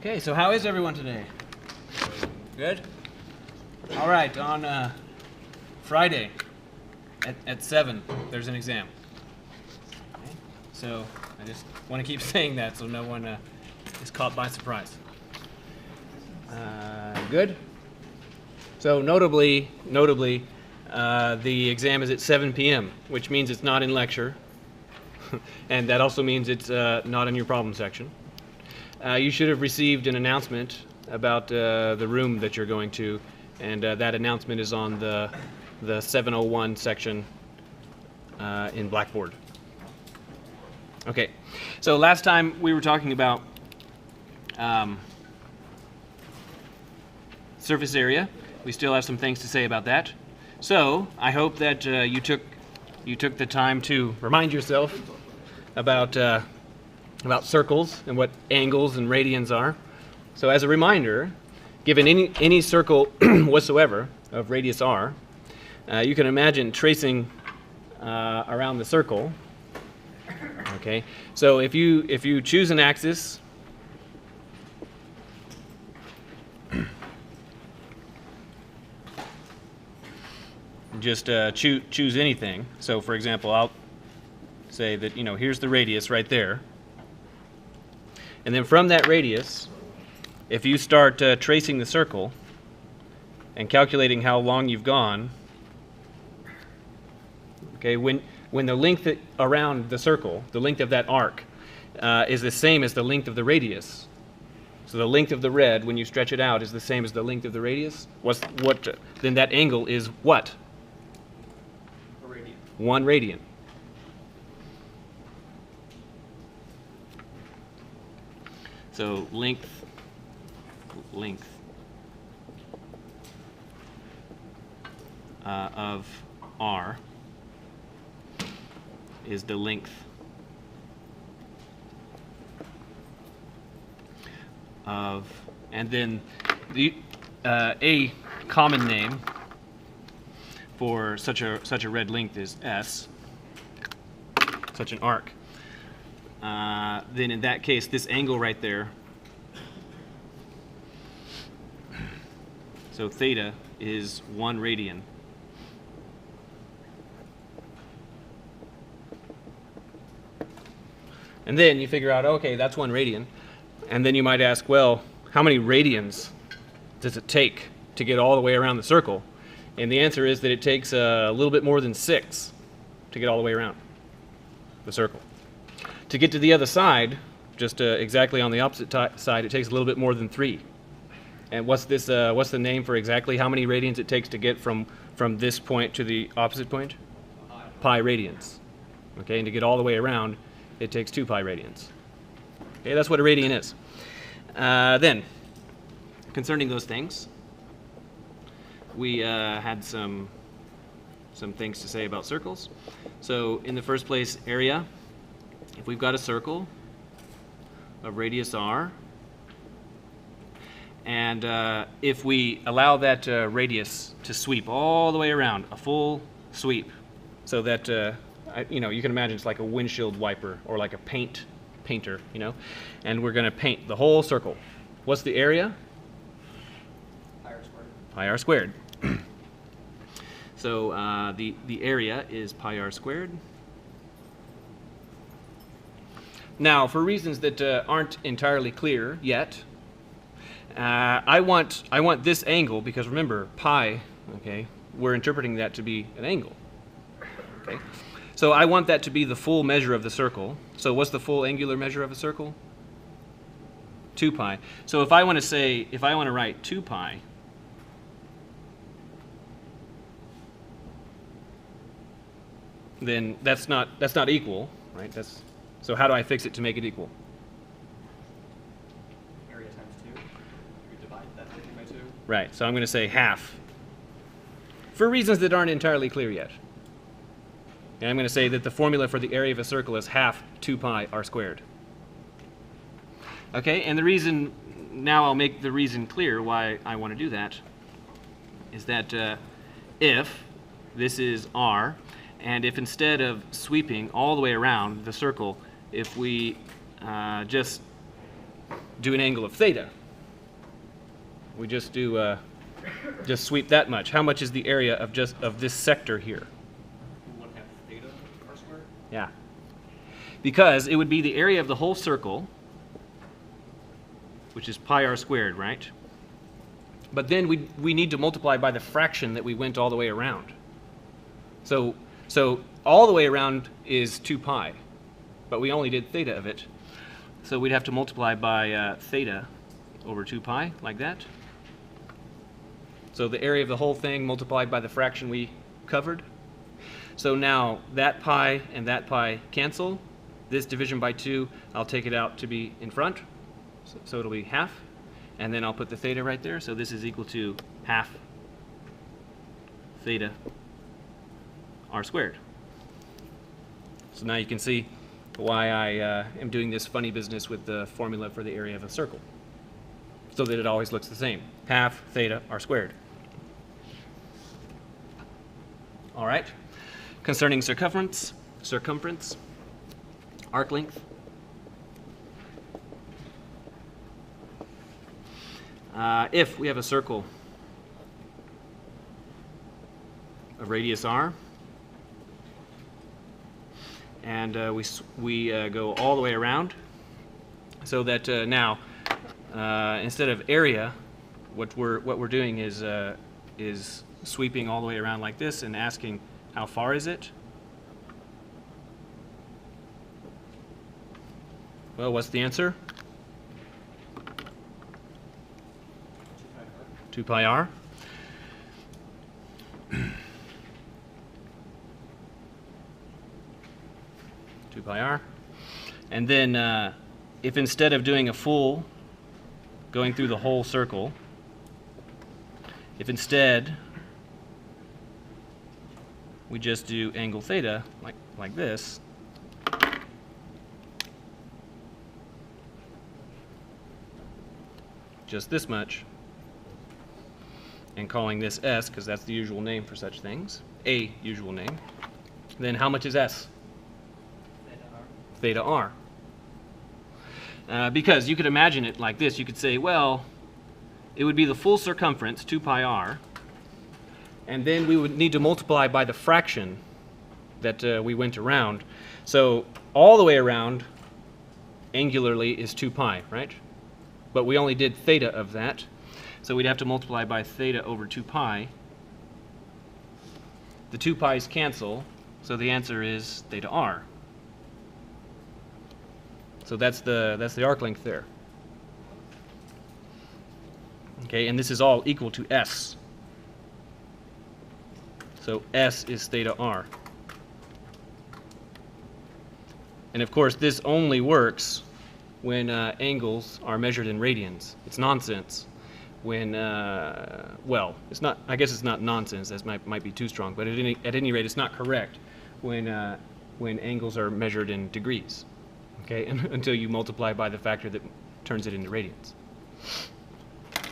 Okay, so how is everyone today? Good? All right, on Friday at 7, there's an exam. Okay. So I just want to keep saying that so no one is caught by surprise. Good? So notably, the exam is at 7 p.m., which means it's not in lecture. And that also means it's not in your problem section. You should have received an announcement about the room that you're going to, and that announcement is on the 701 section in Blackboard. Okay, so last time we were talking about surface area. We still have some things to say about that. So I hope that you took the time to remind yourself about circles and what angles and radians are. So as a reminder, given any circle whatsoever of radius r, you can imagine tracing around the circle. Okay, so if you choose an axis, just choose anything. So for example, I'll say that here's the radius right there. And then from that radius, if you start tracing the circle and calculating how long you've gone, okay, when the length around the circle, the length of that arc, is the same as the length of the radius. So the length of the red, when you stretch it out, is the same as the length of the radius. Then that angle is what? A radian. 1 radian. So length of r is the length of, and then a common name for such a red length is s, such an arc. Then in that case, this angle right there, so theta is 1 radian. And then you figure out, okay, that's 1 radian. And then you might ask, well, how many radians does it take to get all the way around the circle? And the answer is that it takes a little bit more than 6 to get all the way around the circle. To get to the other side, just exactly on the opposite side, it takes a little bit more than 3. And what's the name for exactly how many radians it takes to get from this point to the opposite point? Pi radians. Okay, and to get all the way around, it takes 2 pi radians. Okay, that's what a radian is. Then, concerning those things, we had some things to say about circles. So in the first place, area. If we've got a circle of radius r, and if we allow that radius to sweep all the way around, a full sweep, so that you can imagine it's like a windshield wiper or like a painter, and we're going to paint the whole circle. What's the area? Pi r squared. Pi r squared. So the area is pi r squared. Now, for reasons that aren't entirely clear yet, I want this angle, because remember, pi, okay, we're interpreting that to be an angle. Okay, so I want that to be the full measure of the circle. So what's the full angular measure of a circle? 2 pi. So if I want to write 2 pi, then that's not equal, right? So how do I fix it to make it equal? Area times 2. You divide that by 2. Right, so I'm going to say half. For reasons that aren't entirely clear yet. And I'm going to say that the formula for the area of a circle is half 2 pi r squared. Okay, and the reason, now I'll make the reason clear why I want to do that, is that if this is r, and if instead of sweeping all the way around the circle, if we just do an angle of theta. We just do just sweep that much. How much is the area of this sector here? 1/2 theta r squared. Yeah. Because it would be the area of the whole circle, which is pi r squared, right? But then we need to multiply by the fraction that we went all the way around. So all the way around is 2 pi, but we only did theta of it. So we'd have to multiply by theta over 2 pi, like that. So the area of the whole thing multiplied by the fraction we covered. So now that pi and that pi cancel. This division by 2, I'll take it out to be in front. So it'll be half. And then I'll put the theta right there. So this is equal to half theta r squared. So now you can see why I am doing this funny business with the formula for the area of a circle, so that it always looks the same. Half theta r squared. All right. Concerning circumference, arc length. If we have a circle of radius r, and we go all the way around, so that now instead of area, what we're doing is sweeping all the way around like this and asking how far is it? Well, what's the answer? 2 pi r. 2 pi r. And then if instead of doing a full, going through the whole circle, if instead we just do angle theta like this, just this much, and calling this S, because that's the usual name for such things, a usual name, then how much is S? Theta r. Because you could imagine it like this. You could say, well, it would be the full circumference, 2 pi r, and then we would need to multiply by the fraction that we went around. So all the way around, angularly, is 2 pi, right? But we only did theta of that. So we'd have to multiply by theta over 2 pi. The 2 pi's cancel, so the answer is theta r. So that's the arc length there. Okay, and this is all equal to S. So S is theta r. And of course, this only works when angles are measured in radians. It's nonsense when, well, it's not. I guess it's not nonsense. That might be too strong. But at any rate, it's not correct when angles are measured in degrees. Okay, until you multiply by the factor that turns it into radians.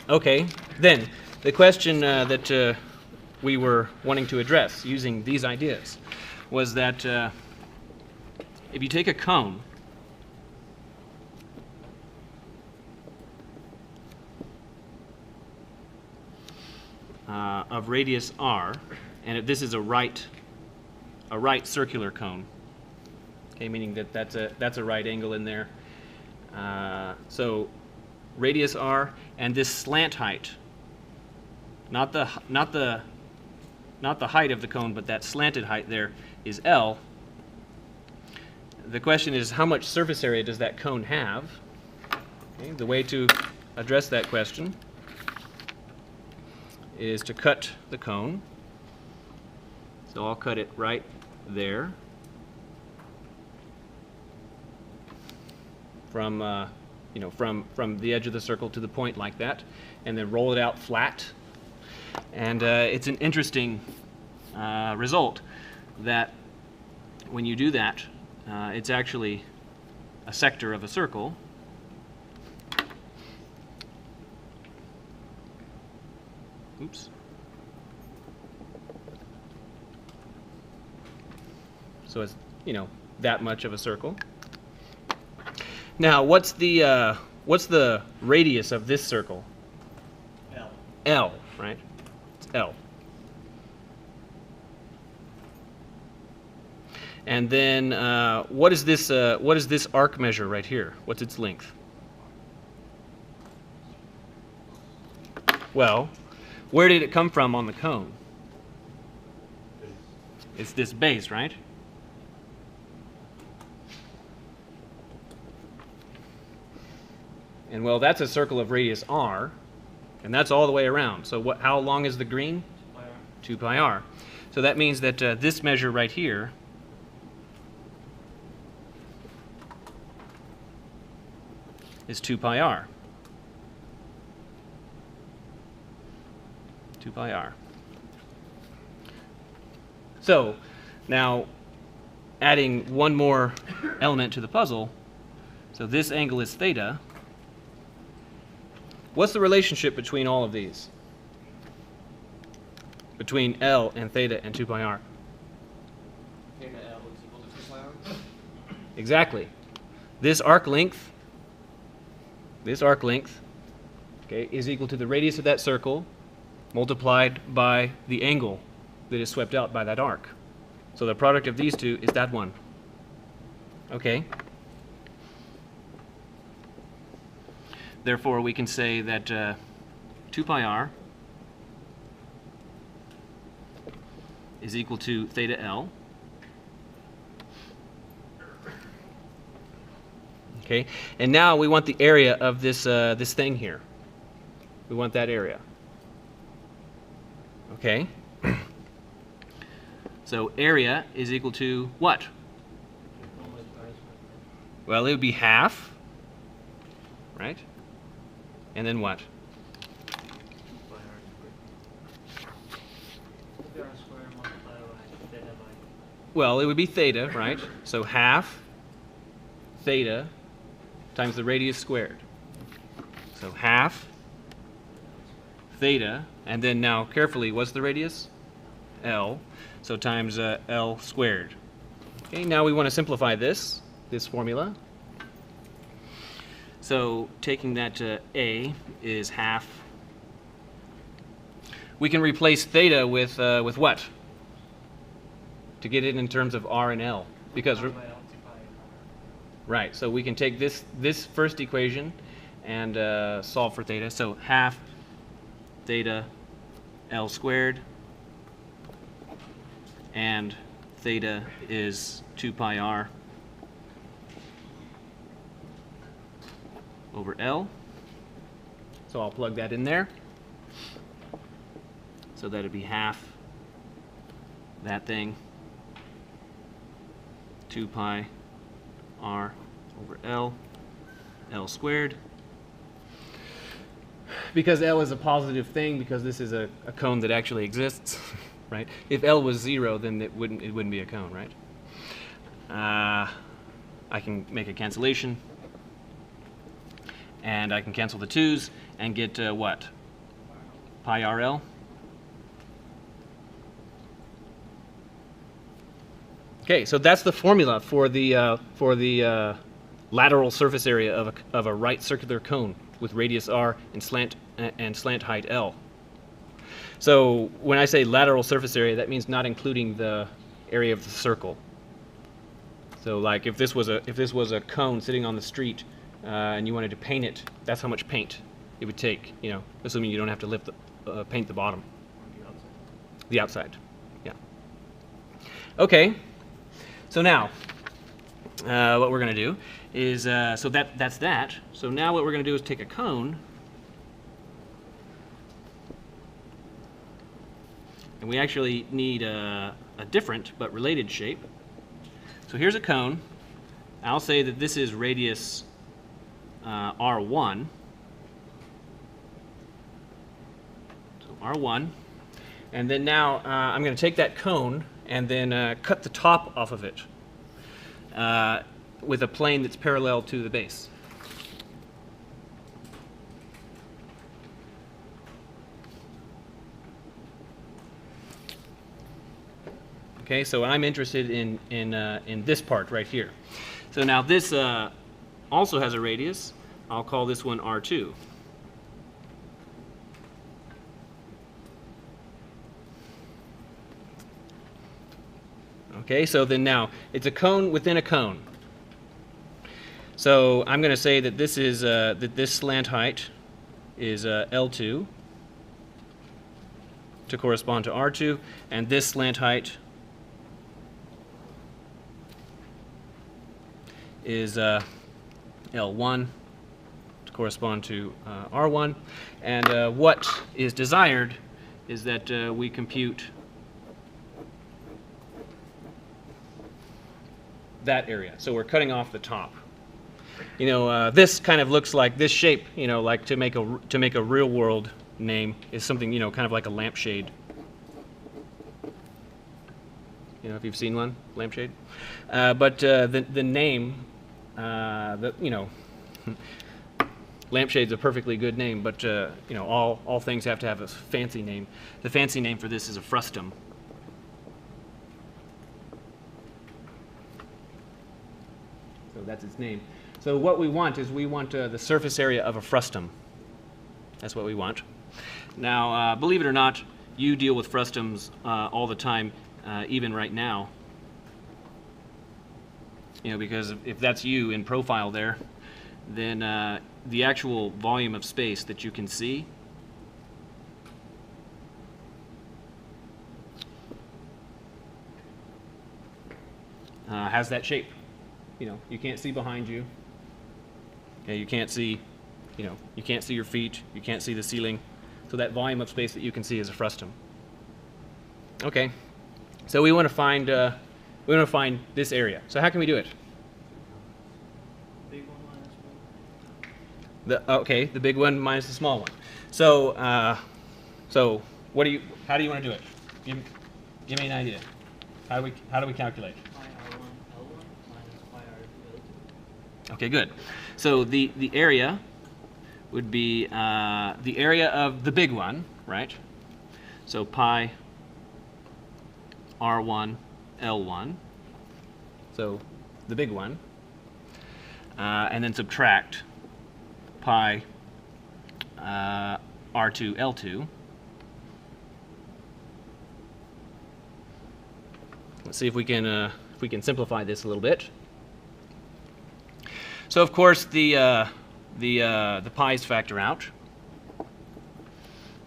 Okay, then the question that we were wanting to address using these ideas was that if you take a cone of radius r, and if this is a right circular cone, okay, meaning that that's a right angle in there. So radius r, and this slant height, not the height of the cone, but that slanted height there is L. The question is, how much surface area does that cone have? Okay, the way to address that question is to cut the cone. So I'll cut it right there from from the edge of the circle to the point like that, and then roll it out flat. And it's an interesting result that when you do that, it's actually a sector of a circle. Oops. So it's, that much of a circle. Now, what's the what's the radius of this circle? L. L, right? It's L. And then what is this arc measure right here? What's its length? Well, where did it come from on the cone? It's this base, right? And well, that's a circle of radius r, and that's all the way around. So how long is the green? 2 pi r. So that means that this measure right here is 2 pi r. 2 pi r. So now adding one more element to the puzzle, so this angle is theta. What's the relationship between all of these? Between L and theta and 2 pi r? Theta L is equal to 2 pi r. Exactly. This arc length, okay, is equal to the radius of that circle multiplied by the angle that is swept out by that arc. So the product of these two is that one. Okay. Therefore, we can say that 2 pi r is equal to theta L. Okay, and now we want the area of this this thing here. We want that area. Okay. So area is equal to what? Well, it would be half, right? And then what? Well, it would be theta, right? So half theta times the radius squared. So half theta, and then now carefully, what's the radius? L. So times L squared. Okay, now we want to simplify this formula. So taking that to A is half. We can replace theta with what? To get it in terms of R and L. Because right, so we can take this first equation and solve for theta. So half theta L squared, and theta is 2 pi r over L. So I'll plug that in there. So that'd be half that thing, 2 pi r over L, L squared. Because L is a positive thing, because this is a cone that actually exists, right? If L was 0, then it wouldn't be a cone, right? I can make a cancellation, and I can cancel the 2's and get what? Pi RL. Okay, so that's the formula for the lateral surface area of a right circular cone with radius r and slant height L. So when I say lateral surface area, that means not including the area of the circle. So like if this was a cone sitting on the street and you wanted to paint it, that's how much paint it would take, you know, assuming you don't have to paint the bottom. The outside, yeah. Okay, so now what we're going to do is, so that's that. So now what we're going to do is take a cone, and we actually need a different but related shape. So here's a cone. I'll say that this is radius R1. So R1. And then now I'm going to take that cone and then cut the top off of it with a plane that's parallel to the base. Okay, so I'm interested in this part right here. So now this also has a radius, I'll call this one R2. Okay, so then now it's a cone within a cone. So I'm going to say that this is that this slant height is L2 to correspond to R2, and this slant height is L1 to correspond to R1. And what is desired is that we compute that area. So we're cutting off the top. You know, this kind of looks like this shape. You know, like to make a real world name is something, you know, kind of like a lampshade. You know, if you've seen one, lampshade. But the name, you know, lampshade's a perfectly good name, but you know, all things have to have a fancy name. The fancy name for this is a frustum. So that's its name. So what we want is we want the surface area of a frustum. That's what we want. Now, believe it or not, you deal with frustums all the time, even right now. You know, because if that's you in profile there, then the actual volume of space that you can see has that shape. You know, you can't see behind you. Okay, you can't see, you know, you can't see your feet. You can't see the ceiling. So that volume of space that you can see is a frustum. Okay, so we want to find this area. So how can we do it? Big one minus one. Okay, the big one minus the small one. So so what do you? How do you want to do it? Give me an idea. How do we calculate? Pi R1 L1 minus pi R2 L2. Okay, good. So the area would be the area of the big one, right? So pi R1 L1. So the big one, and then subtract pi R2 L2. Let's see if we can simplify this a little bit. So of course the pi's factor out.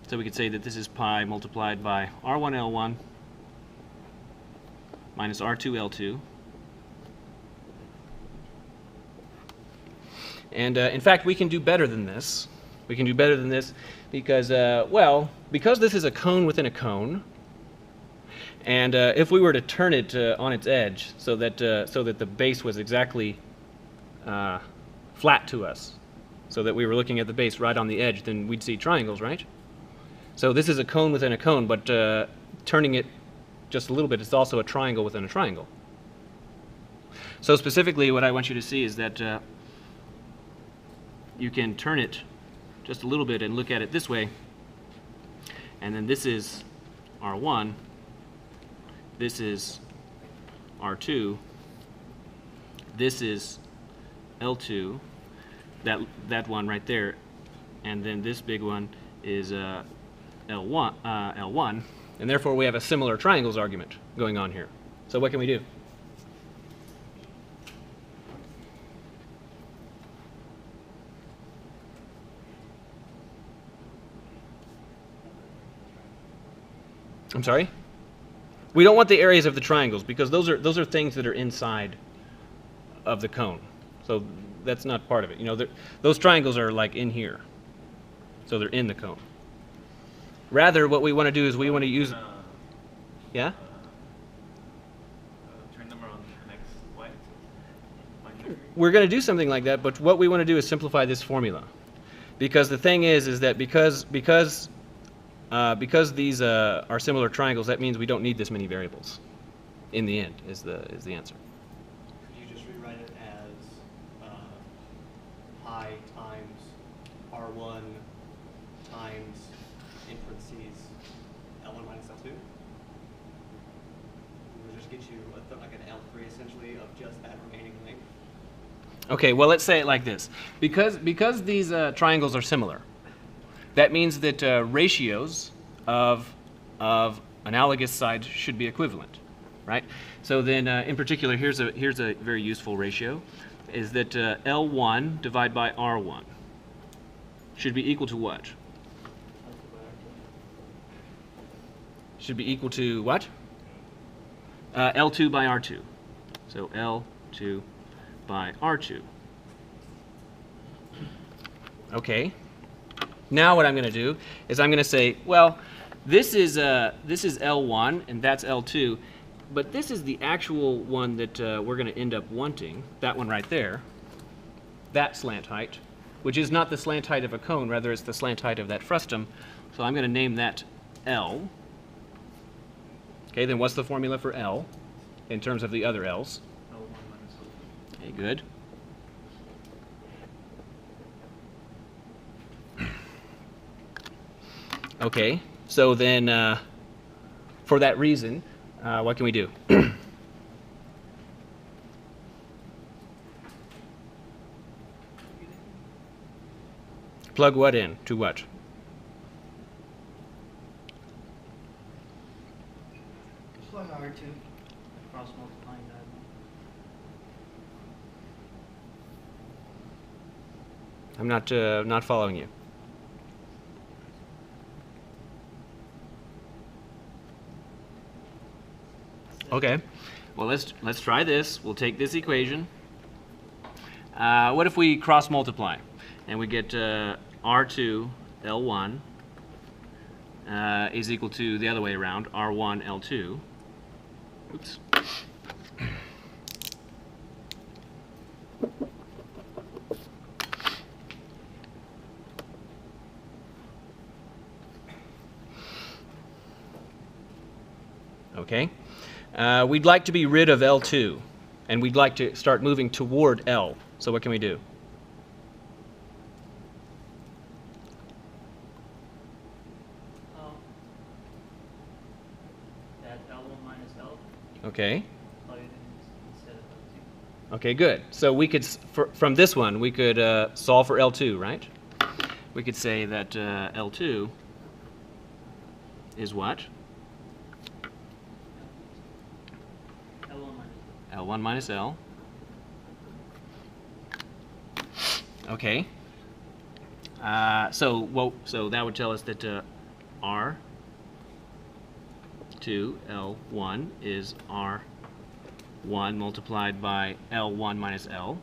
So we could say that this is pi multiplied by R1 L1 minus R2 L2. And in fact, we can do better than this. We can do better than this because, well, because this is a cone within a cone, and if we were to turn it on its edge so that the base was exactly flat to us, so that we were looking at the base right on the edge, then we'd see triangles, right? So this is a cone within a cone, but turning it just a little bit, it's also a triangle within a triangle. So specifically, what I want you to see is that you can turn it just a little bit and look at it this way, and then this is R1, this is R2, this is L2, that one right there, and then this big one is L1, and therefore we have a similar triangles argument going on here. So what can we do? I'm sorry? We don't want the areas of the triangles because those are things that are inside of the cone. So that's not part of it. You know, those triangles are like in here. So they're in the cone. Rather, what we want to do is we want to use... Yeah? Turn them around next white. We're going to do something like that, but what we want to do is simplify this formula. Because the thing is that because these are similar triangles, that means we don't need this many variables. In the end, is the answer. Could you just rewrite it as pi times R1 times, in parentheses, L1 minus L2? It would just get you like an L3 essentially of just that remaining length. Okay, well, let's say it like this. Because these triangles are similar, that means that ratios of analogous sides should be equivalent, right? So then, in particular, here's a very useful ratio, is that L1 divided by R1 should be equal to what? Should be equal to what? L2 by R2. So L2 by R2. Okay. Now what I'm going to do is I'm going to say, well, this is L1 and that's L2, but this is the actual one that we're going to end up wanting. That one right there. That slant height, which is not the slant height of a cone, rather it's the slant height of that frustum. So I'm going to name that L. Okay, then what's the formula for L in terms of the other L's? L1 minus L2. Okay, good. Okay, so then for that reason, what can we do? Plug what in to what? Plug R2. Cross multiplying that. I'm not following you. Okay, well let's try this. We'll take this equation. What if we cross multiply and we get R2 L1 is equal to the other way around, R1 L2. Oops. Okay. We'd like to be rid of L2, and we'd like to start moving toward L. So what can we do? That L1 minus L. Okay. Plug it in instead of L2. Okay, good. So we could, from this one, we could solve for L2, right? We could say that L2 is what? L1 minus L. Okay. So that would tell us that R2 L1 is R1 multiplied by L1 minus L.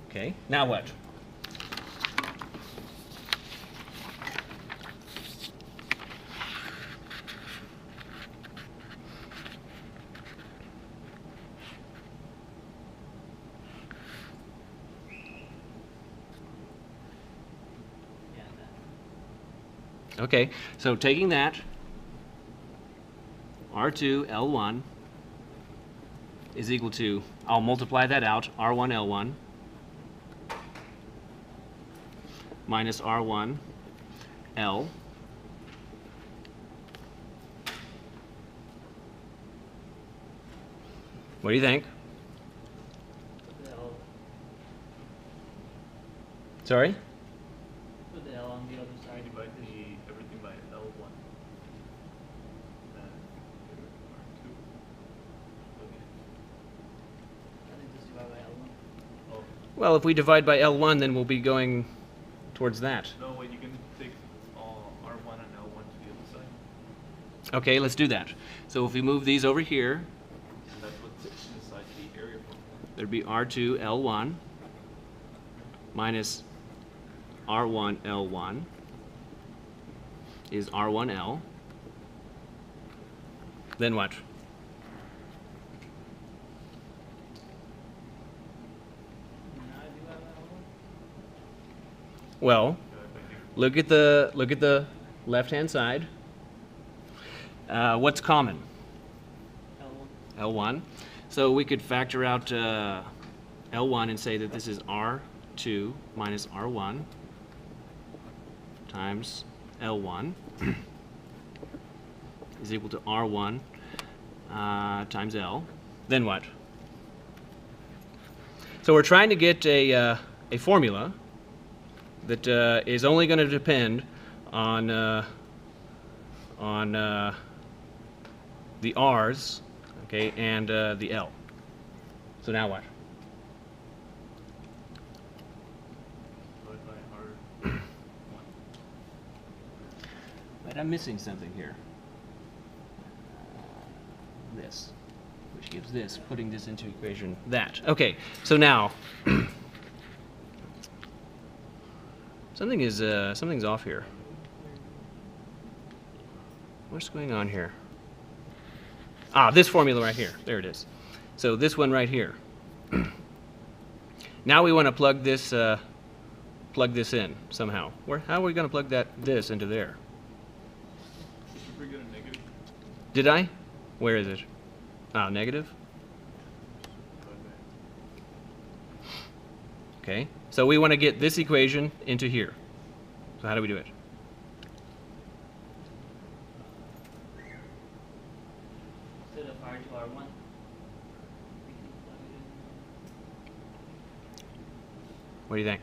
Okay. Now what? Okay, so taking that, R2 L1 is equal to, I'll multiply that out, R1 L1 minus R1 L What do you think? Put the L. Sorry? Put the L on the other side. Divide everything by L1. Then R2. Okay. I think just divide by L1. Oh, Well, if we divide by L1, then we'll be going towards that. no, wait, you can take all R1 and L1 to the other side. Okay, let's do that. So if we move these over here, And that's what's inside the area formula. there'd be R2 L1 minus R1 L1 is R1 L. Then what? Now divide by L1. Well, look at the left-hand side. What's common? L1. L1. So we could factor out L1 and say that this is R2 minus R1 times L1 is equal to R1 times L. Then what? So we're trying to get a formula that is only going to depend on the R's, okay, and the L. So now what? Divided by R1. Wait, I'm missing something here. This, which gives this, putting this into equation, that. Okay, so now, something's off here. What's going on here? Ah, this formula right here. There it is. So this one right here. Now we want to plug this in somehow. How are we going to plug this into there? Did you forget a negative? Did I? Where is it? Ah, negative. Okay. So we want to get this equation into here. So how do we do it? Instead of R2, R1. We can plug it in. What do you think?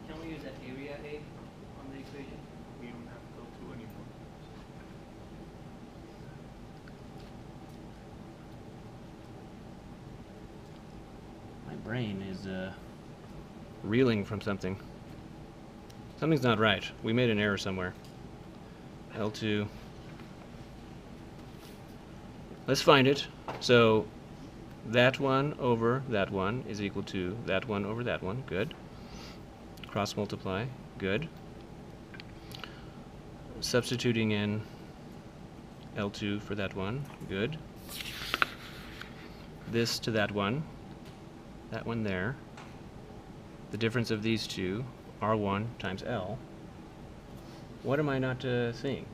Can we use that area A on the equation? We don't have L2 anymore. My brain is reeling from something. Something's not right. We made an error somewhere. L2. Let's find it. So that one over that one is equal to that one over that one. Good. Cross multiply. Good. Substituting in L2 for that one. Good. This to that one there. The difference of these two, R1 times L. What am I not seeing?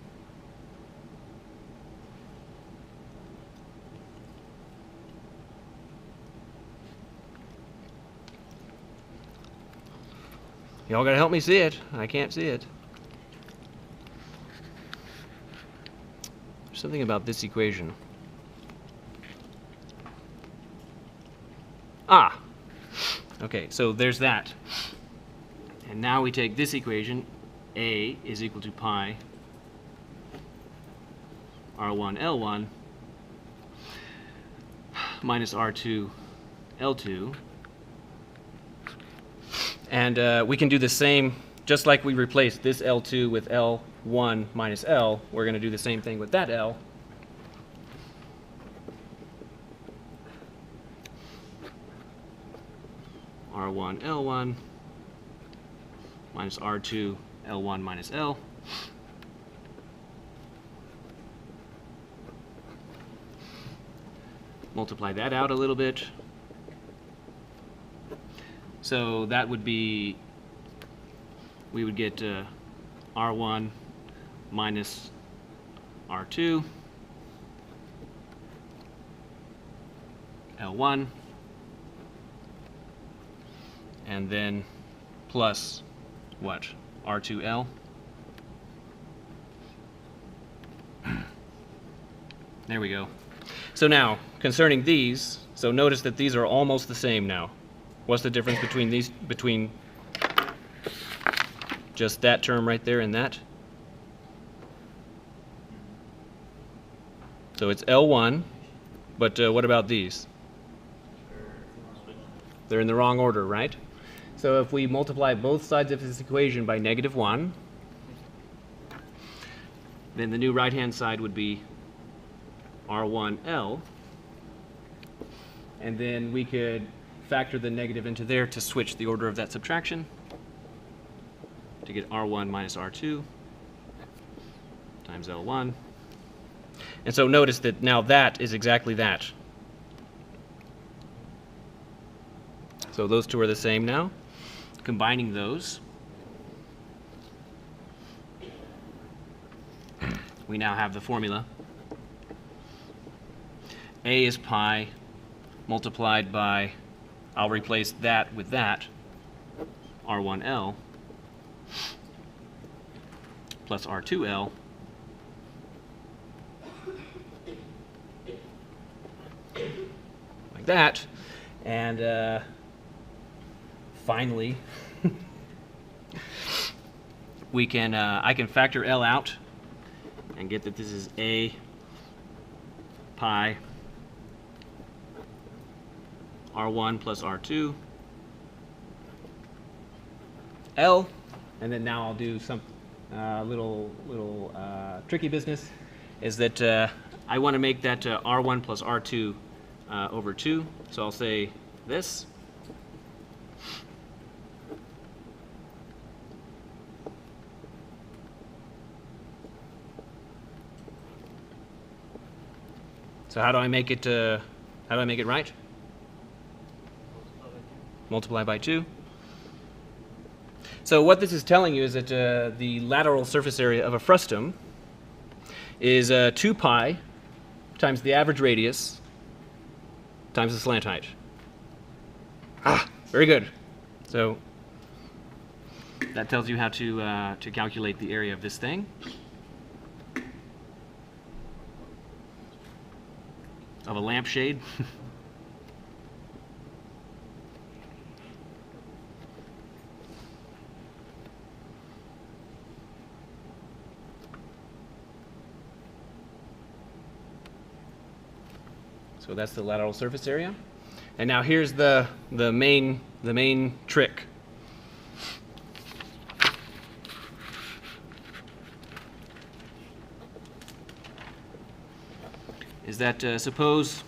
Y'all gotta help me see it. I can't see it. There's something about this equation. Ah! Okay, so there's that. And now we take this equation, A is equal to pi R1 L1 minus R2 L2. And we can do the same, just like we replaced this L2 with L1 minus L, we're going to do the same thing with that L. R1 L1 minus R2 L1 minus L. Multiply that out a little bit. So that would be, we would get R1 minus R2 L1, and then plus what? R2L. There we go. So now, concerning these, so notice that these are almost the same now. What's the difference between these, between just that term right there and that? So it's L1, but what about these? They're in the wrong order, right? So if we multiply both sides of this equation by -1, then the new right-hand side would be R1L, and then we could factor the negative into there to switch the order of that subtraction to get R1 minus R2 times L1. And so notice that now that is exactly that. So those two are the same now. Combining those, we now have the formula. A is pi multiplied by, I'll replace that with that, R1L plus R2L like that. And finally, we can I can factor L out and get that this is A pi R1 plus R2 L, and then now I'll do some little tricky business, is that I want to make that R1 plus R2 over 2, so I'll say this. So how do I make it right? Multiply by 2. So what this is telling you is that the lateral surface area of a frustum is 2 pi times the average radius times the slant height. Ah, very good. So that tells you how to calculate the area of this thing. Of a lampshade. So that's the lateral surface area. And now here's the main trick. Is that suppose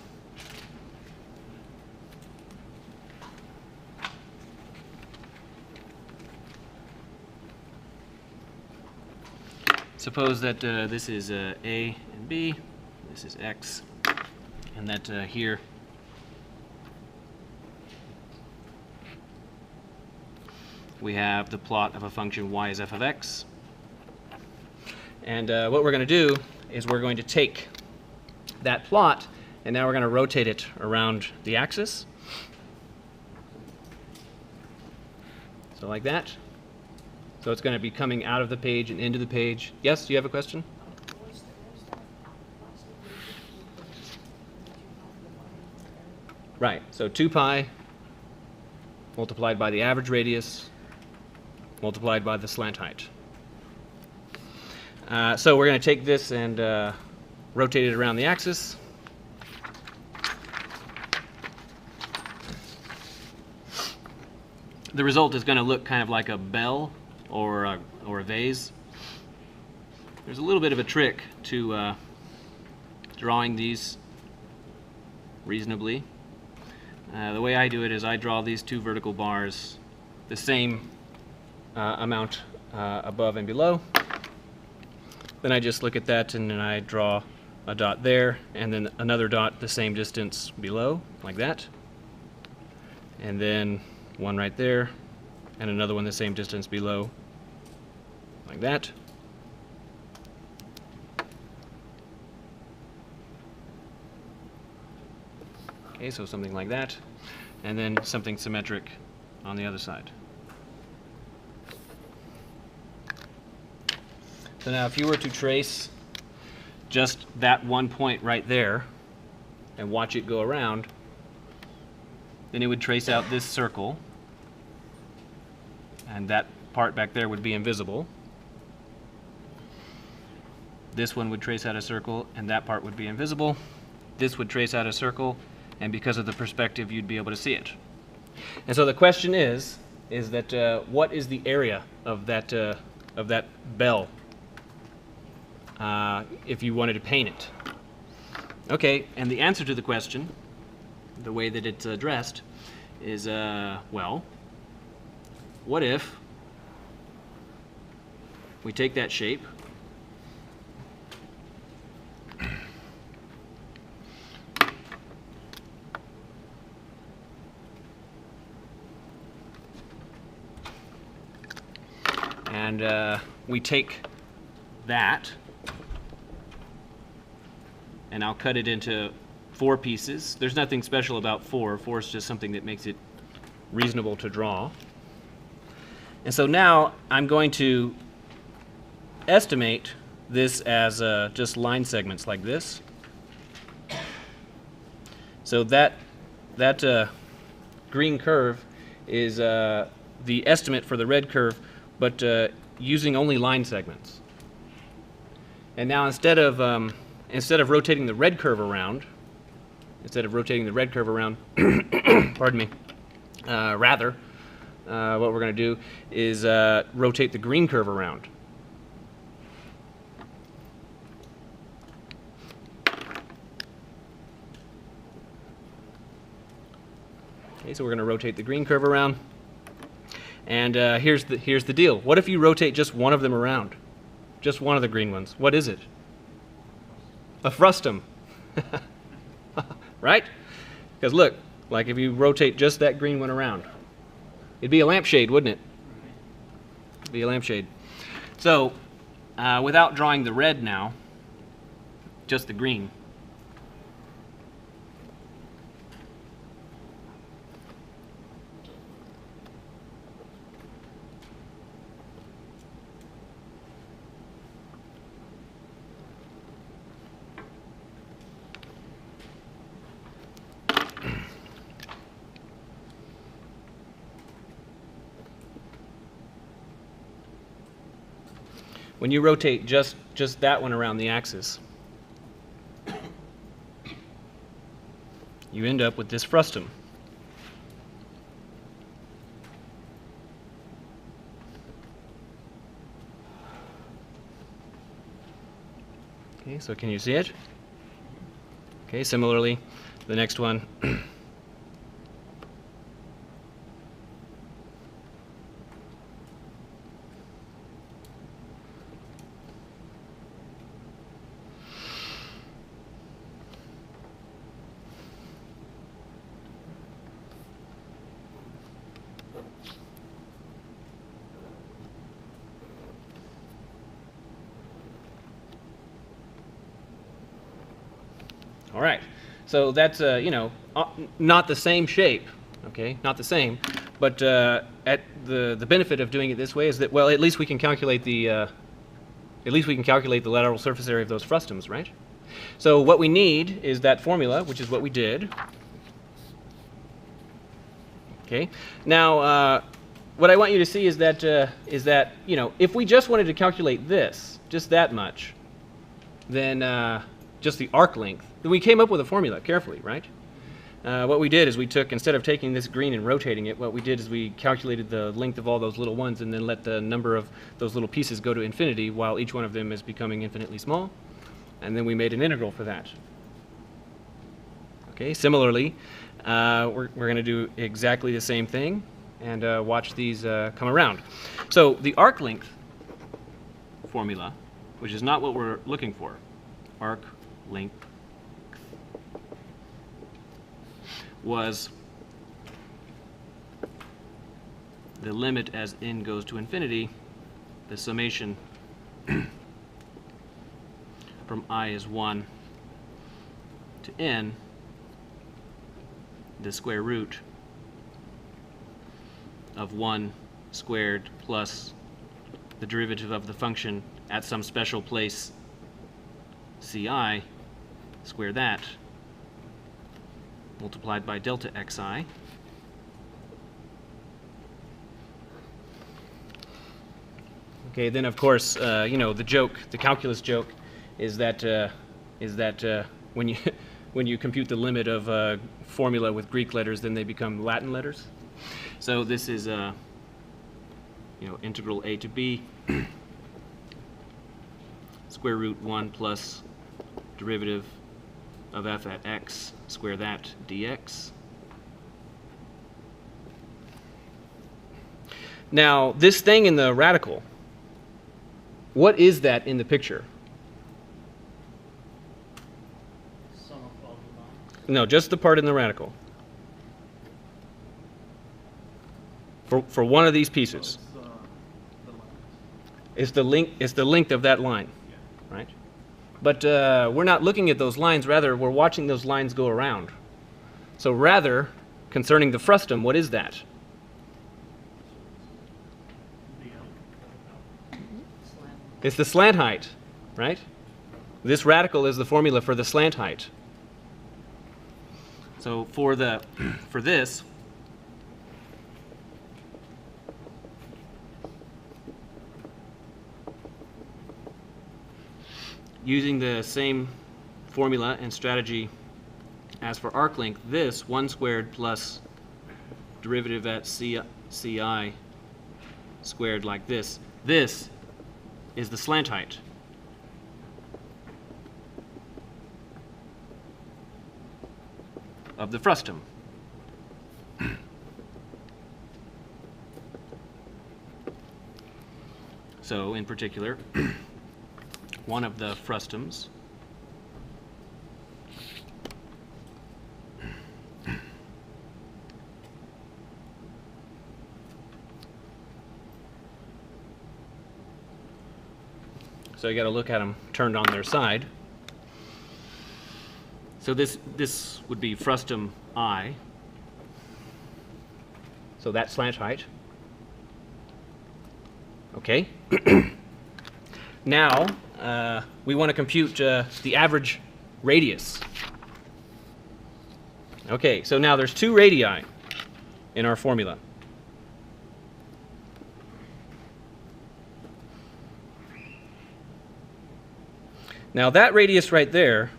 that this is A and B, this is X, and that here we have the plot of a function y is f of x. And what we're going to do is we're going to take that plot, and now we're going to rotate it around the axis. So like that. So it's going to be coming out of the page and into the page. Yes, do you have a question? Right, so 2 pi multiplied by the average radius multiplied by the slant height. So we're going to take this and rotate it around the axis. The result is going to look kind of like a bell or a vase. There's a little bit of a trick to drawing these reasonably. The way I do it is I draw these 2 vertical bars the same amount above and below. Then I just look at that and then I draw a dot there and then another dot the same distance below, like that. And then one right there and another one the same distance below, like that. Okay, so something like that, and then something symmetric on the other side. So now if you were to trace just that one point right there and watch it go around, then it would trace out this circle, and that part back there would be invisible. This one would trace out a circle, and that part would be invisible. This would trace out a circle, and because of the perspective, you'd be able to see it. And so the question is that what is the area of that bell if you wanted to paint it? Okay, and the answer to the question, the way that it's addressed, is well, what if we take that shape and we take that, and I'll cut it into 4 pieces. There's nothing special about 4. 4 is just something that makes it reasonable to draw. And so now I'm going to estimate this as just line segments like this. So that that green curve is the estimate for the red curve, but using only line segments. And now instead of rotating the red curve around, pardon me, rather, what we're going to do is rotate the green curve around. Okay, so we're going to rotate the green curve around. And here's the deal. What if you rotate just one of them around? Just one of the green ones. What is it? A frustum. Right? Because look, like if you rotate just that green one around, it'd be a lampshade, wouldn't it? It'd be a lampshade. So, without drawing the red now, just the green. When you rotate just that one around the axis, you end up with this frustum. Okay, so can you see it? Okay, similarly, the next one. All right, so that's not the same shape, okay, not the same, but at the benefit of doing it this way is that, well, at least we can calculate the lateral surface area of those frustums, right? So what we need is that formula, which is what we did. Okay, now what I want you to see is that if we just wanted to calculate this, just that much, then just the arc length, then we came up with a formula carefully, right? What we did is we took, instead of taking this green and rotating it, what we did is we calculated the length of all those little ones and then let the number of those little pieces go to infinity while each one of them is becoming infinitely small. And then we made an integral for that. Okay, similarly, we're going to do exactly the same thing and watch these come around. So the arc length formula, which is not what we're looking for, arc length, was the limit as n goes to infinity, the summation from I is 1 to n, the square root of 1 squared plus the derivative of the function at some special place ci, square that, multiplied by delta xi. Okay, then of course, the joke, the calculus joke, is that when you compute the limit of a formula with Greek letters, then they become Latin letters. So this is integral a to b square root 1 plus derivative of f at x, square that, dx. Now, this thing in the radical, what is that in the picture? Sum of all the lines. No, just the part in the radical. For one of these pieces. It's the length of that line, right? But we're not looking at those lines, rather we're watching those lines go around. So rather, concerning the frustum, what is that? Slant. It's the slant height, right? This radical is the formula for the slant height. So for this, using the same formula and strategy as for arc length, this 1 squared plus derivative at ci squared like this is the slant height. Of the frustum. So in particular, one of the frustums so you got to look at them turned on their side. So this would be frustum I. So that's slant height. Okay. Now we want to compute the average radius. Okay, so now there's 2 radii in our formula. Now that radius right there,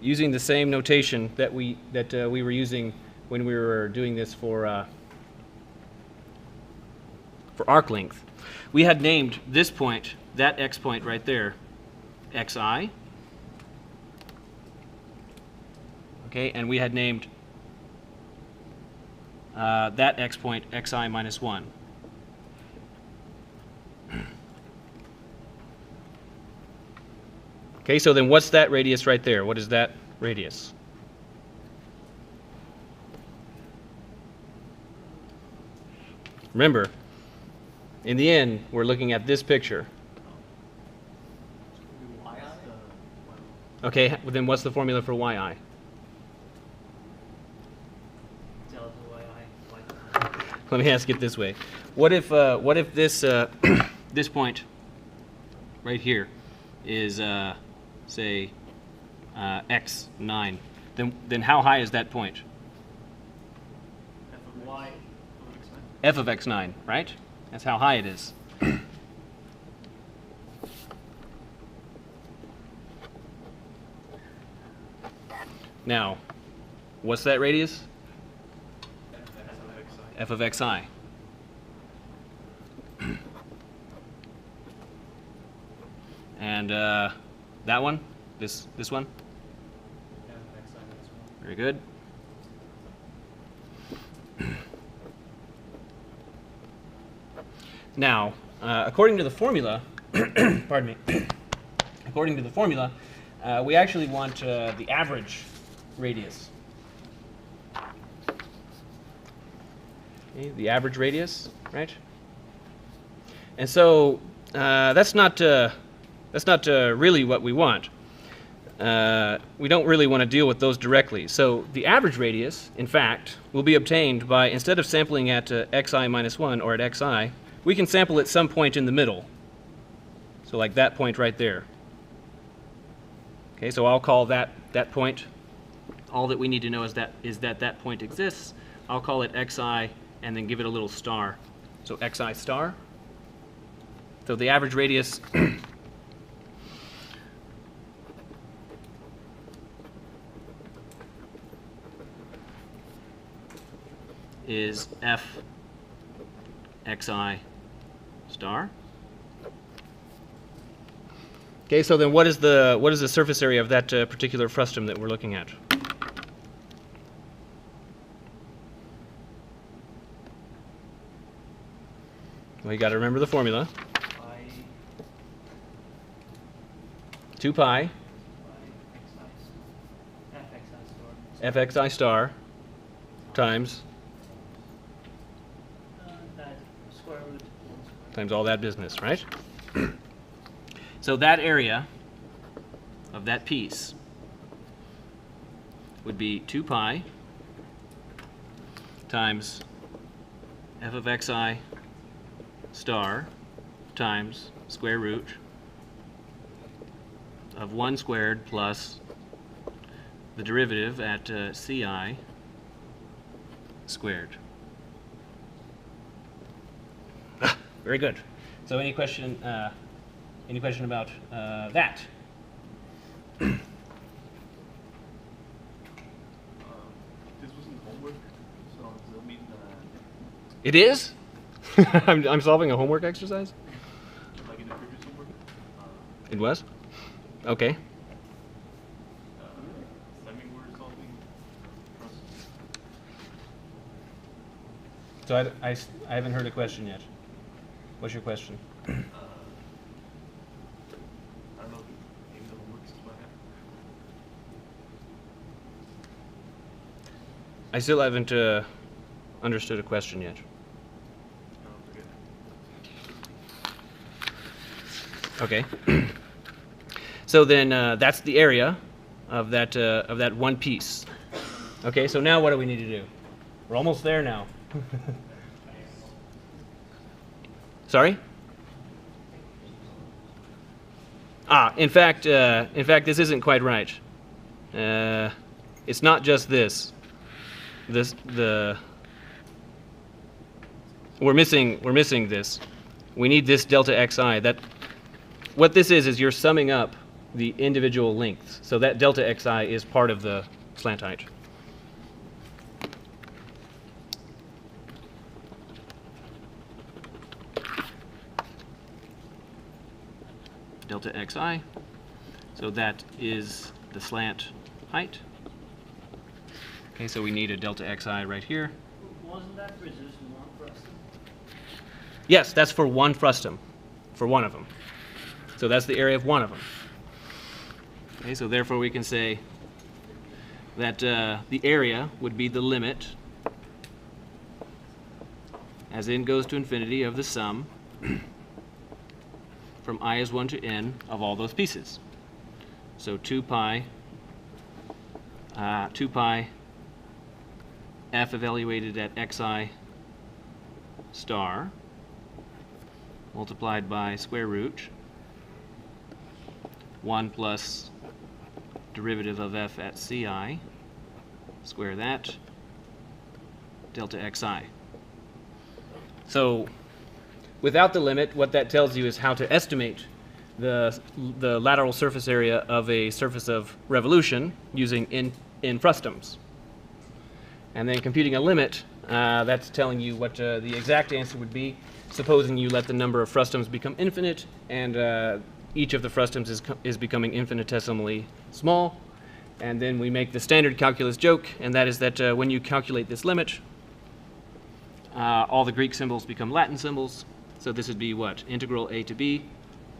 using the same notation that we were using when we were doing this for arc length, we had named this point, that x point right there, xi. Okay, and we had named that x point xi minus 1. Okay, so then what's that radius right there? What is that radius? Remember, in the end, we're looking at this picture. Okay, well then what's the formula for yi? Let me ask it this way: what if this this point right here is say x9? Then how high is that point? F of x9, right? That's how high it is. Now, what's that radius? F of xi. And that one? This one? Very good. Now, according to the formula, pardon me, according to the formula, we actually want the average radius. Okay, the average radius, right? And so that's not really what we want. We don't really want to deal with those directly. So the average radius, in fact, will be obtained by, instead of sampling at xi minus 1 or at xi, we can sample at some point in the middle. So like that point right there. Okay, so I'll call that point. All that we need to know is that point exists. I'll call it xi and then give it a little star. So xi star. So the average radius is f xi star. Okay, so then what is the surface area of that particular frustum that we're looking at? Well, you got to remember the formula. 2 pi fxi star times times all that business, right? So that area of that piece would be 2 pi times f of xi star times square root of 1 squared plus the derivative at ci squared. Very good. So any question about that? This wasn't homework, so does that mean It is? I'm solving a homework exercise? like in the previous homework? It was? Okay. Semi word solving? So I haven't heard a question yet. What's your question? I don't know, maybe the homework is what happened. I still haven't understood a question yet. Forget it. Okay. So then that's the area of that one piece. Okay, so now what do we need to do? We're almost there now. Sorry? In fact, this isn't quite right. It's not just this. We're missing this. We need this delta xi. What this is you're summing up the individual lengths. So that delta xi is part of the slant height. Delta xi. So that is the slant height. Okay, so we need a delta xi right here. Wasn't that for just one Frustum? Yes, that's for one frustum, for one of them. So that's the area of one of them. Okay, so therefore we can say that the area would be the limit as n goes to infinity of the sum from I is 1 to n of all those pieces. So 2 pi f evaluated at xi star multiplied by square root 1 plus derivative of f at ci, square that, delta xi. So without the limit, what that tells you is how to estimate the lateral surface area of a surface of revolution using in frustums. And then computing a limit, that's telling you what the exact answer would be, supposing you let the number of frustums become infinite, and each of the frustums is becoming infinitesimally small. And then we make the standard calculus joke, and that is that when you calculate this limit, all the Greek symbols become Latin symbols. So this would be what? Integral a to b,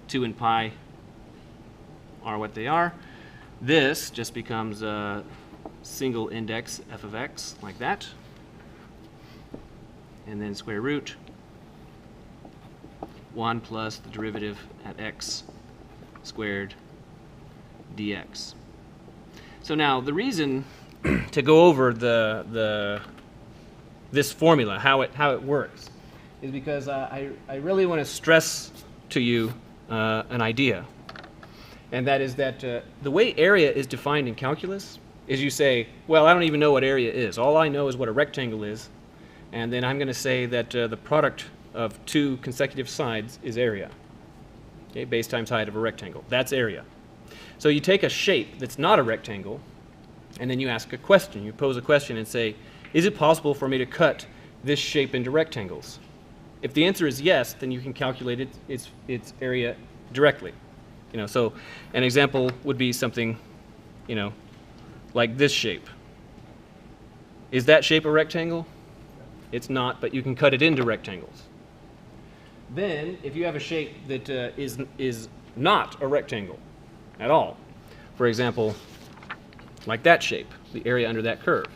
2 and pi are what they are. This just becomes a single index f of x, like that. And then square root 1 plus the derivative at x squared dx. So now the reason to go over this formula, how it works, is because I really want to stress to you an idea. And that is that the way area is defined in calculus is you say, well, I don't even know what area is. All I know is what a rectangle is. And then I'm going to say that the product of two consecutive sides is area. Okay, base times height of a rectangle. That's area. So you take a shape that's not a rectangle, and then you ask a question. You pose a question and say, is it possible for me to cut this shape into rectangles? If the answer is yes, then you can calculate its area directly. So an example would be something, like this shape. Is that shape a rectangle? It's not, but you can cut it into rectangles. Then, if you have a shape that is not a rectangle at all, for example, like that shape, the area under that curve,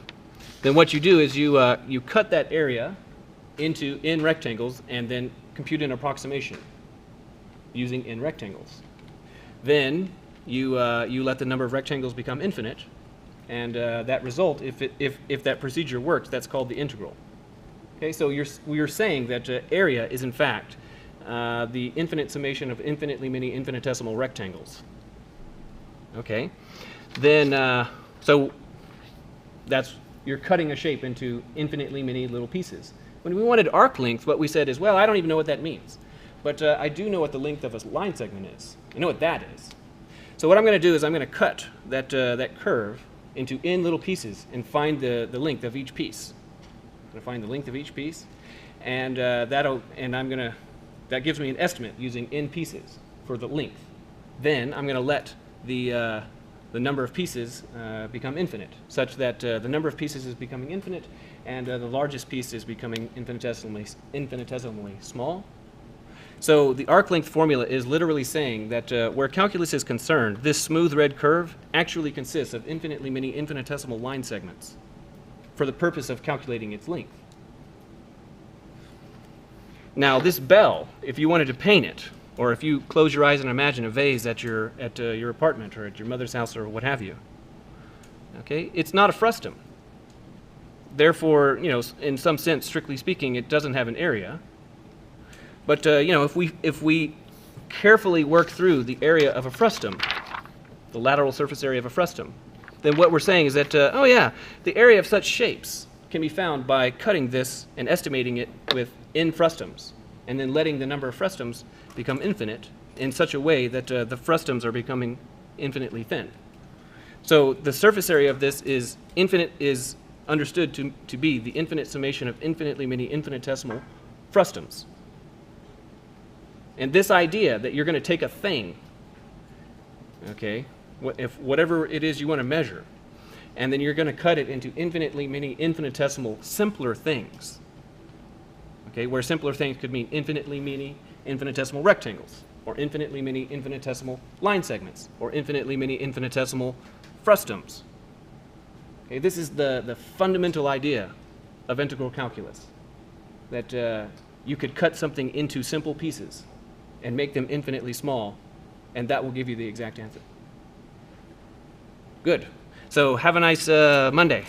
then what you do is you cut that area in rectangles and then compute an approximation using in rectangles. Then you let the number of rectangles become infinite, and that result, if that procedure works, that's called the integral. Okay, so we're saying that area is in fact the infinite summation of infinitely many infinitesimal rectangles. Okay, then So you're cutting a shape into infinitely many little pieces. When we wanted arc length, what we said is, well, I don't even know what that means. But I do know what the length of a line segment is. I know what that is. So what I'm going to do is I'm going to cut that curve into n little pieces and find the length of each piece. I'm going to find the length of each piece, and that gives me an estimate using n pieces for the length. Then I'm going to let the number of pieces become infinite, such that the number of pieces is becoming infinite, and the largest piece is becoming infinitesimally small. So the arc length formula is literally saying that where calculus is concerned, this smooth red curve actually consists of infinitely many infinitesimal line segments for the purpose of calculating its length. Now this bell, if you wanted to paint it, or if you close your eyes and imagine a vase at your apartment or at your mother's house or what have you, okay, it's not a frustum. Therefore, in some sense, strictly speaking, it doesn't have an area. But if we carefully work through the area of a frustum, the lateral surface area of a frustum, then what we're saying is that the area of such shapes can be found by cutting this and estimating it with n frustums, and then letting the number of frustums become infinite in such a way that the frustums are becoming infinitely thin. So the surface area of this is understood to be the infinite summation of infinitely many infinitesimal frustums. And this idea that you're going to take a thing, okay, whatever it is you want to measure, and then you're going to cut it into infinitely many infinitesimal simpler things, okay, where simpler things could mean infinitely many infinitesimal rectangles, or infinitely many infinitesimal line segments, or infinitely many infinitesimal frustums. Okay, this is the fundamental idea of integral calculus, that you could cut something into simple pieces and make them infinitely small, and that will give you the exact answer. Good. So have a nice Monday.